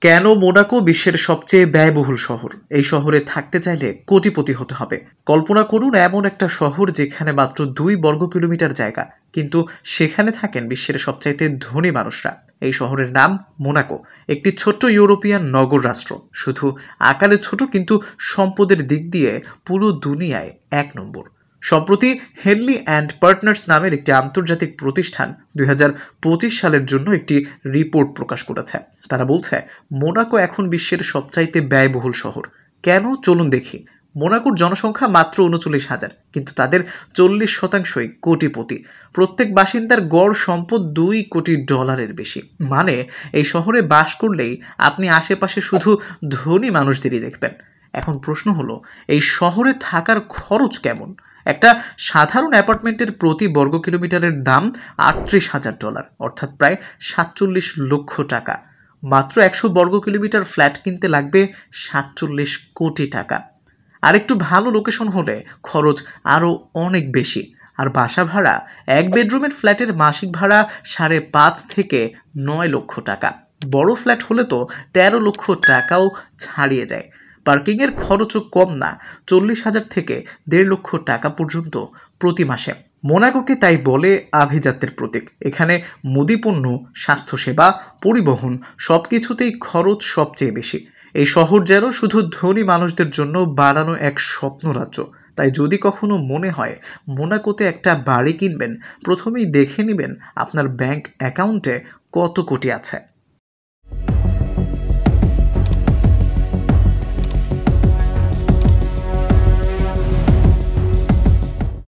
কেন মোনাকো বিশ্বের সবচেয়ে ব্যয়বহুল শহর? এই শহরে থাকতে চাইলে কোটিপতি হতে হবে। কল্পনা করুন এমন একটা শহর যেখানে মাত্র 2 বর্গ কিলোমিটার জায়গা, কিন্তু সেখানে থাকেন বিশ্বের সবচাইতে ধনী মানুষরা। এই শহরের নাম মোনাকো, একটি ছোট্ট ইউরোপিয়ান নগর রাষ্ট্র। শুধু আকারে ছোট, কিন্তু সম্পদের দিক দিয়ে পুরো দুনিয়ায় 1 নম্বর। সম্প্রতি হেনলি অ্যান্ড পার্টনার্স নামের একটি আন্তর্জাতিক প্রতিষ্ঠান 2025 সালের জন্য একটি রিপোর্ট প্রকাশ করেছে। তারা বলছে মোনাকো এখন বিশ্বের সবচাইতে ব্যয়বহুল শহর। কেন, চলুন দেখি। মোনাকোর জনসংখ্যা মাত্র 39,000, কিন্তু তাদের 40%ই কোটিপতি। প্রত্যেক বাসিন্দার গড় সম্পদ $2 কোটি বেশি। মানে এই শহরে বাস করলেই আপনি আশেপাশে শুধু ধনী মানুষদেরই দেখবেন। এখন প্রশ্ন হলো, এই শহরে থাকার খরচ কেমন? একটা সাধারণ অ্যাপার্টমেন্টের প্রতি বর্গ কিলোমিটারের দাম $38,000, অর্থাৎ প্রায় 47 লক্ষ টাকা। মাত্র 100 বর্গ কিলোমিটার ফ্ল্যাট কিনতে লাগবে 47 কোটি টাকা। আর একটু ভালো লোকেশন হলে খরচ আরও অনেক বেশি। আর বাসা ভাড়া, 1 বেডরুমের ফ্ল্যাটের মাসিক ভাড়া 5.5 থেকে 9 লক্ষ টাকা। বড় ফ্ল্যাট হলে তো 13 লক্ষ টাকাও ছাড়িয়ে যায়। পার্কিংয়ের খরচও কম না, 40,000 থেকে 1.5 লক্ষ টাকা পর্যন্ত প্রতি মাসে। মোনাকোকে তাই বলে আভিজাত্যের প্রতীক। এখানে মুদিপণ্য, স্বাস্থ্যসেবা, পরিবহন সবকিছুতেই খরচ সবচেয়ে বেশি। এই শহর যেন শুধু ধনী মানুষদের জন্য বানানো এক স্বপ্ন রাজ্য। তাই যদি কখনো মনে হয় মোনাকোতে একটা বাড়ি কিনবেন, প্রথমেই দেখে নেবেন আপনার ব্যাংক অ্যাকাউন্টে কত কোটি আছে।